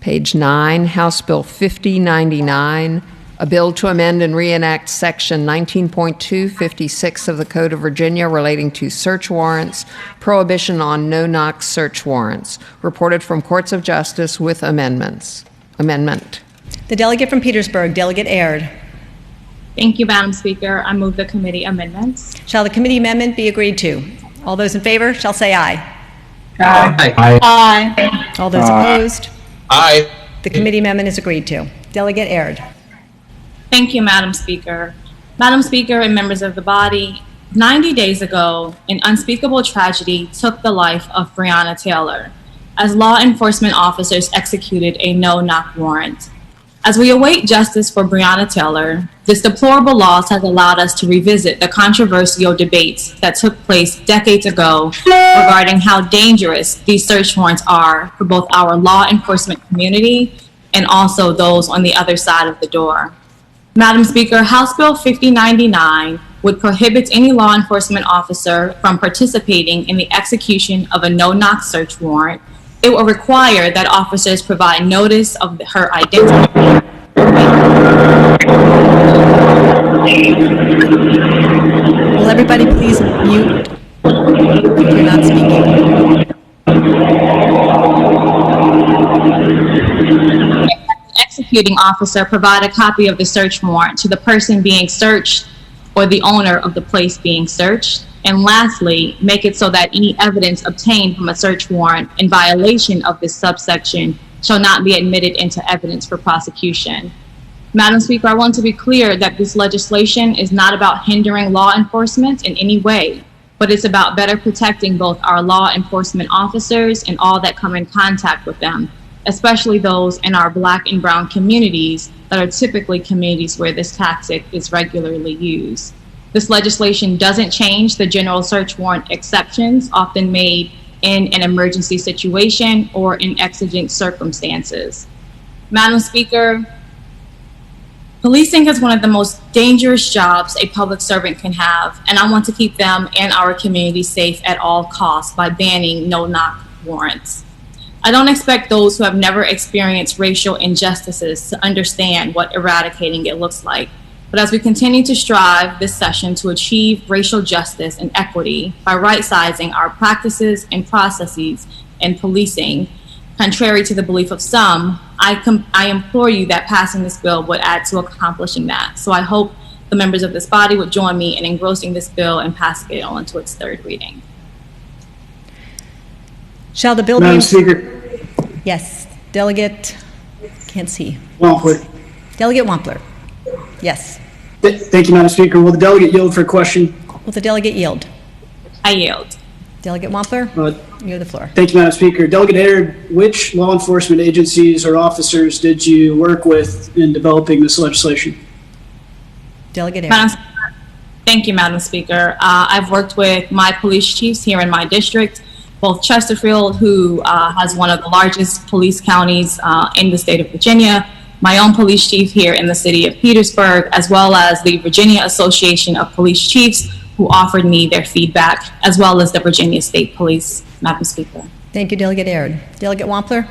Page 9, House Bill 5099, a bill to amend and reenact Section 19.256 of the Code of Virginia relating to search warrants, prohibition on no-knock search warrants, reported from courts of justice with amendments. Amendment. The delegate from Petersburg, Delegate Aird. Thank you, Madam Speaker. I move the committee amendments. Shall the committee amendment be agreed to? All those in favor shall say aye. Aye. Aye. Aye. All those opposed? Aye. The committee amendment is agreed to. Delegate Aird. Thank you, Madam Speaker. Madam Speaker and members of the body, 90 days ago, an unspeakable tragedy took the life of Breonna Taylor as law enforcement officers executed a no-knock warrant. As we await justice for Breonna Taylor, this deplorable loss has allowed us to revisit the controversial debates that took place decades ago regarding how dangerous these search warrants are for both our law enforcement community and also those on the other side of the door. Madam Speaker, House Bill 5099 would prohibit any law enforcement officer from participating in the execution of a no-knock search warrant. It will require that officers provide notice of her identity. Will everybody please mute if you're not speaking? Executing officer provide a copy of the search warrant to the person being searched or the owner of the place being searched. And lastly, make it so that any evidence obtained from a search warrant in violation of this subsection shall not be admitted into evidence for prosecution. Madam Speaker, I want to be clear that this legislation is not about hindering law enforcement in any way, but it's about better protecting both our law enforcement officers and all that come in contact with them, especially those in our Black and brown communities that are typically communities where this tactic is regularly used. This legislation doesn't change the general search warrant exceptions often made in an emergency situation or in exigent circumstances. Madam Speaker, policing is one of the most dangerous jobs a public servant can have, and I want to keep them and our community safe at all costs by banning no-knock warrants. I don't expect those who have never experienced racial injustices to understand what eradicating it looks like. But as we continue to strive this session to achieve racial justice and equity by right-sizing our practices and processes in policing, contrary to the belief of some, I implore you that passing this bill would add to accomplishing that. So I hope the members of this body would join me in engrossing this bill and passing it on to its third reading. Shall the bill Madam be... Speaker. Yes. Delegate... Can't see. Wampler. Delegate Wampler. Yes. Thank you, Madam Speaker. Will the delegate yield for a question? Will the delegate yield? I yield. Delegate Wampler, you have the floor. Thank you, Madam Speaker. Delegate Aird, which law enforcement agencies or officers did you work with in developing this legislation? Delegate Aird. Thank you, Madam Speaker. I've worked with my police chiefs here in my district, both Chesterfield, who has one of the largest police counties in the state of Virginia, my own police chief here in the city of Petersburg, as well as the Virginia Association of Police Chiefs, who offered me their feedback, as well as the Virginia State Police, Madam Speaker. Thank you, Delegate Aird. Delegate Wampler?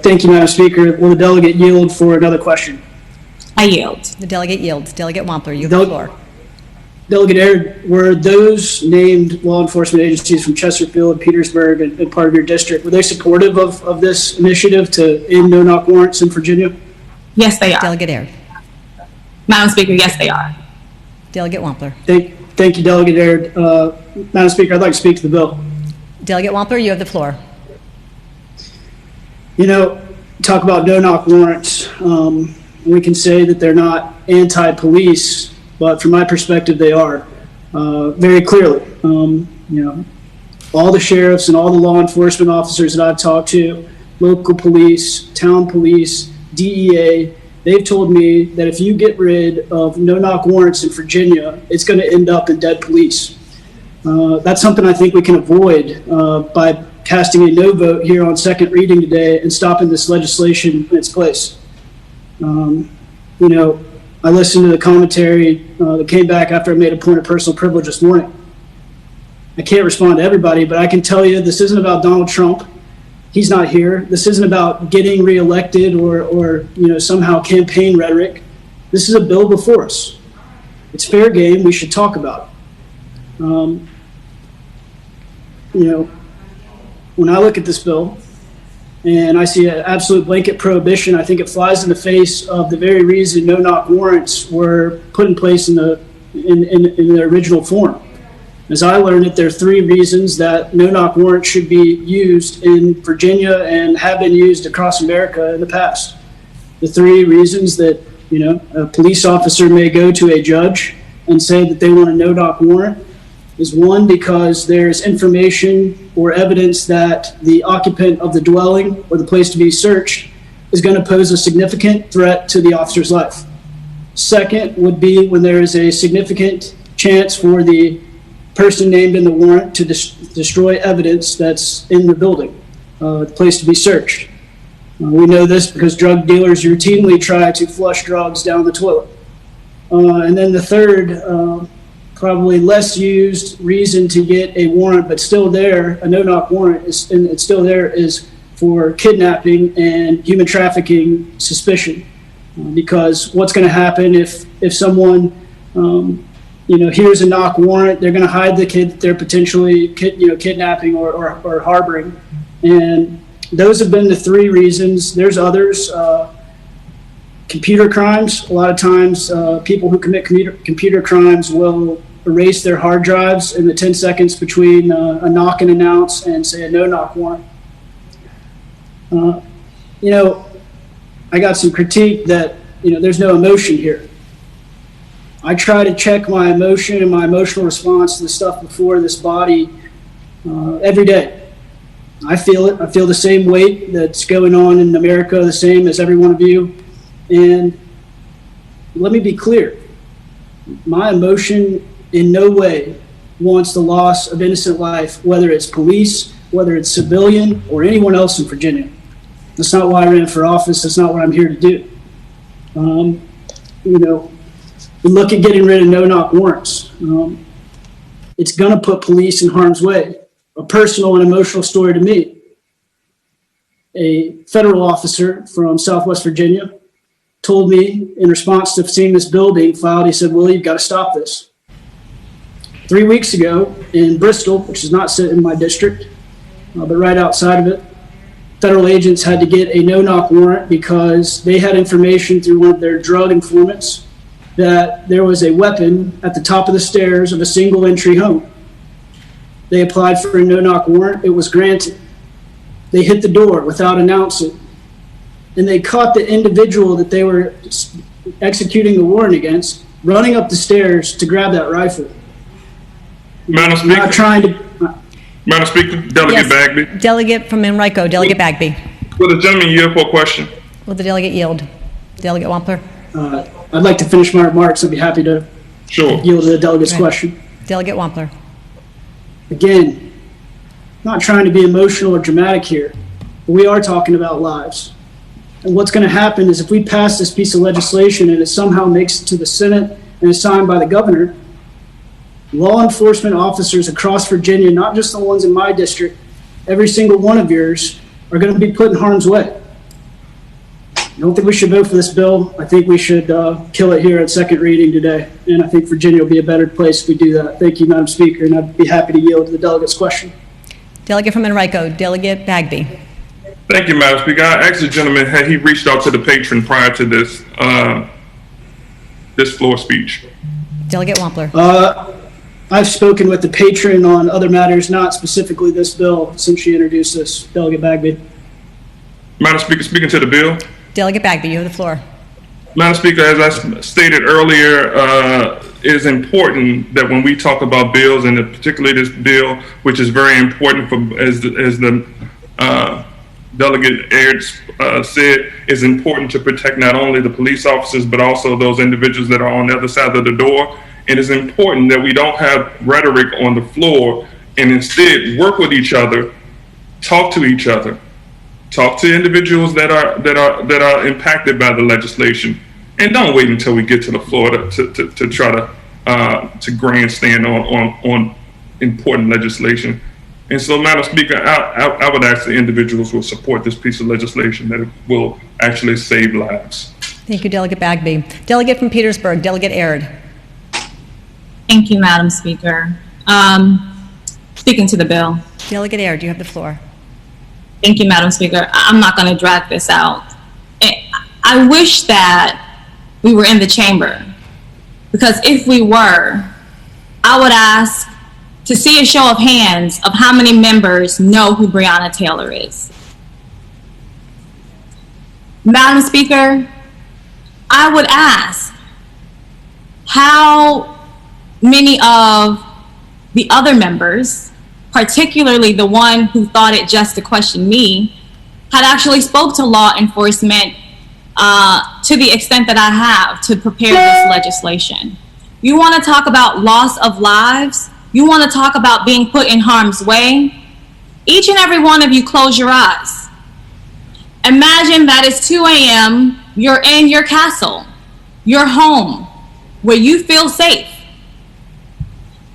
Thank you, Madam Speaker. Will the delegate yield for another question? I yield. The delegate yields. Delegate Wampler, you have the floor. Delegate Aird, were those named law enforcement agencies from Chesterfield, Petersburg, and part of your district, were they supportive of this initiative to end no-knock warrants in Virginia? Yes, they are. Delegate Aird. Madam Speaker, yes, they are. Delegate Wampler. Thank you, Delegate Aird. Madam Speaker, I'd like to speak to the bill. Delegate Wampler, you have the floor. You know, talk about no-knock warrants. We can say that they're not anti-police, but from my perspective, they are very clearly. You know, all the sheriffs and all the law enforcement officers that I've talked to, local police, town police, DEA, they've told me that if you get rid of no-knock warrants in Virginia, it's going to end up in dead police. That's something I think we can avoid by casting a no vote here on second reading today and stopping this legislation in its place. You know, I listened to the commentary that came back after I made a point of personal privilege this morning. I can't respond to everybody, but I can tell you this isn't about Donald Trump. He's not here. This isn't about getting reelected or somehow campaign rhetoric. This is a bill before us. It's fair game. We should talk about it. When I look at this bill and I see an absolute blanket prohibition, I think it flies in the face of the very reason no-knock warrants were put in place in the original form. As I learned it, there are 3 reasons that no-knock warrants should be used in Virginia and have been used across America in the past. The 3 reasons that, a police officer may go to a judge and say that they want a no-knock warrant is 1, because there's information or evidence that the occupant of the dwelling or the place to be searched is going to pose a significant threat to the officer's life. 2nd would be when there is a significant chance for the person named in the warrant to destroy evidence that's in the building, the place to be searched. We know this because drug dealers routinely try to flush drugs down the toilet. And then the 3rd, probably less used reason to get a warrant, but still there, a no-knock warrant, it's still there, is for kidnapping and human trafficking suspicion. Because what's going to happen if someone here's a knock warrant, they're going to hide the kid that they're potentially kidnapping or harboring. And those have been the 3 reasons. There's others. Computer crimes. A lot of times people who commit computer crimes will erase their hard drives in the 10 seconds between a knock and announce and say a no-knock warrant. I got some critique that there's no emotion here. I try to check my emotion and my emotional response to the stuff before this body every day. I feel it. I feel the same weight that's going on in America, the same as every one of you. And let me be clear. My emotion in no way wants the loss of innocent life, whether it's police, whether it's civilian, or anyone else in Virginia. That's not why I ran for office. That's not what I'm here to do. We look at getting rid of no-knock warrants. It's going to put police in harm's way. A personal and emotional story to me. A federal officer from Southwest Virginia told me in response to seeing this bill being filed, he said, "Willie, you've got to stop this." 3 weeks ago in Bristol, which is not in my district, but right outside of it, federal agents had to get a no-knock warrant because they had information through one of their drug informants that there was a weapon at the top of the stairs of a single entry home. They applied for a no-knock warrant. It was granted. They hit the door without announcing. And they caught the individual that they were executing the warrant against running up the stairs to grab that rifle. Madam Speaker. Not trying to... Madam Speaker, Delegate Bagby. Delegate from Enrico, Delegate Bagby. Will the gentleman yield for a question? Will the delegate yield? Delegate Wampler. I'd like to finish my remarks. I'd be happy to yield to the delegate's question. Delegate Wampler. Again, not trying to be emotional or dramatic here, but we are talking about lives. And what's going to happen is if we pass this piece of legislation and it somehow makes it to the Senate and is signed by the governor, law enforcement officers across Virginia, not just the ones in my district, every single one of yours, are going to be put in harm's way. I don't think we should vote for this bill. I think we should kill it here at second reading today. And I think Virginia will be a better place if we do that. Thank you, Madam Speaker, and I'd be happy to yield to the delegate's question. Delegate from Enrico, Delegate Bagby. Thank you, Madam Speaker. I asked the gentleman, had he reached out to the patron prior to this this floor speech? Delegate Wampler. I've spoken with the patron on other matters, not specifically this bill, since she introduced this. Delegate Bagby. Madam Speaker, speaking to the bill. Delegate Bagby, you have the floor. Madam Speaker, as I stated earlier, it is important that when we talk about bills, and particularly this bill, which is very important for, as the Delegate Aird said, is important to protect not only the police officers, but also those individuals that are on the other side of the door. It is important that we don't have rhetoric on the floor and instead work with each other, talk to each other, talk to individuals that are impacted by the legislation, and don't wait until we get to the floor to try to grandstand on important legislation. And so, Madam Speaker, I would ask the individuals who will support this piece of legislation that it will actually save lives. Thank you, Delegate Bagby. Delegate from Petersburg, Delegate Aird. Thank you, Madam Speaker. Speaking to the bill. Delegate Aird, you have the floor. Thank you, Madam Speaker. I'm not going to drag this out. I wish that we were in the chamber, because if we were, I would ask to see a show of hands of how many members know who Breonna Taylor is. Madam Speaker, I would ask how many of the other members, particularly the one who thought it just to question me, had actually spoke to law enforcement to the extent that I have to prepare this legislation. You want to talk about loss of lives? You want to talk about being put in harm's way? Each and every one of you close your eyes. Imagine that it's 2 a.m., you're in your castle, your home, where you feel safe.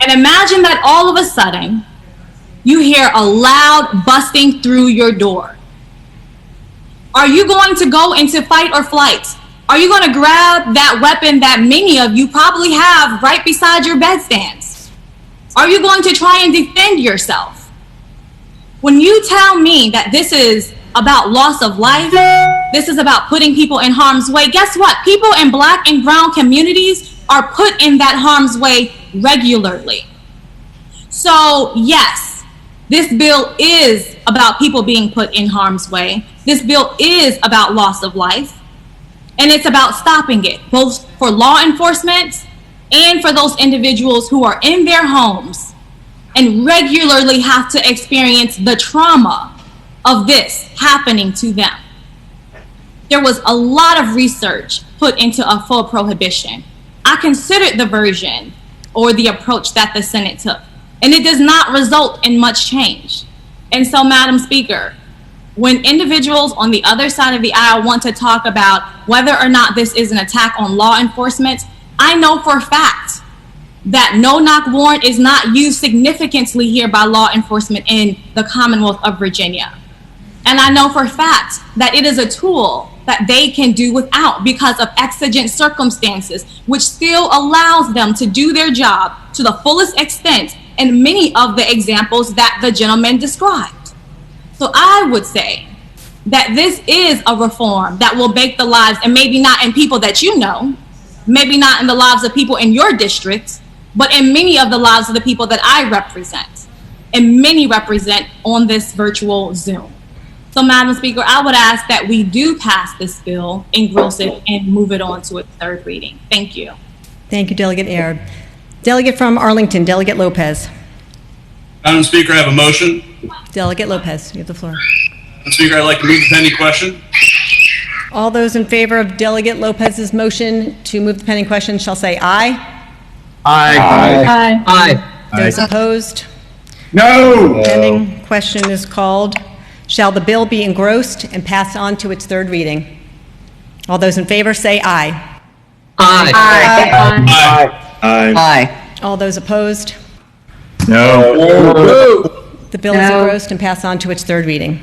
And imagine that all of a sudden, you hear a loud busting through your door. Are you going to go into fight or flight? Are you going to grab that weapon that many of you probably have right beside your bedstands? Are you going to try and defend yourself? When you tell me that this is about loss of life, this is about putting people in harm's way, guess what? People in Black and brown communities are put in that harm's way regularly. So yes, this bill is about people being put in harm's way. This bill is about loss of life, and it's about stopping it, both for law enforcement and for those individuals who are in their homes and regularly have to experience the trauma of this happening to them. There was a lot of research put into a full prohibition. I considered the version or the approach that the Senate took, and it does not result in much change. And so, Madam Speaker, when individuals on the other side of the aisle want to talk about whether or not this is an attack on law enforcement, I know for a fact that no-knock warrant is not used significantly here by law enforcement in the Commonwealth of Virginia. And I know for a fact that it is a tool that they can do without because of exigent circumstances, which still allows them to do their job to the fullest extent in many of the examples that the gentleman described. So I would say that this is a reform that will make the lives, and maybe not in people that you know, maybe not in the lives of people in your district, but in many of the lives of the people that I represent, and many represent on this virtual Zoom. So, Madam Speaker, I would ask that we do pass this bill, engross it, and move it on to its third reading. Thank you. Thank you, Delegate Aird. Delegate from Arlington, Delegate Lopez. Madam Speaker, I have a motion. Delegate Lopez, you have the floor. Madam Speaker, I'd like to move the pending question. All those in favor of Delegate Lopez's motion to move the pending question shall say aye. Aye. Aye. Aye. Those opposed? No. Pending question is called. Shall the bill be engrossed and passed on to its third reading? All those in favor say aye. Aye. Aye. Aye. Aye. All those opposed? No. The bill is engrossed and passed on to its third reading.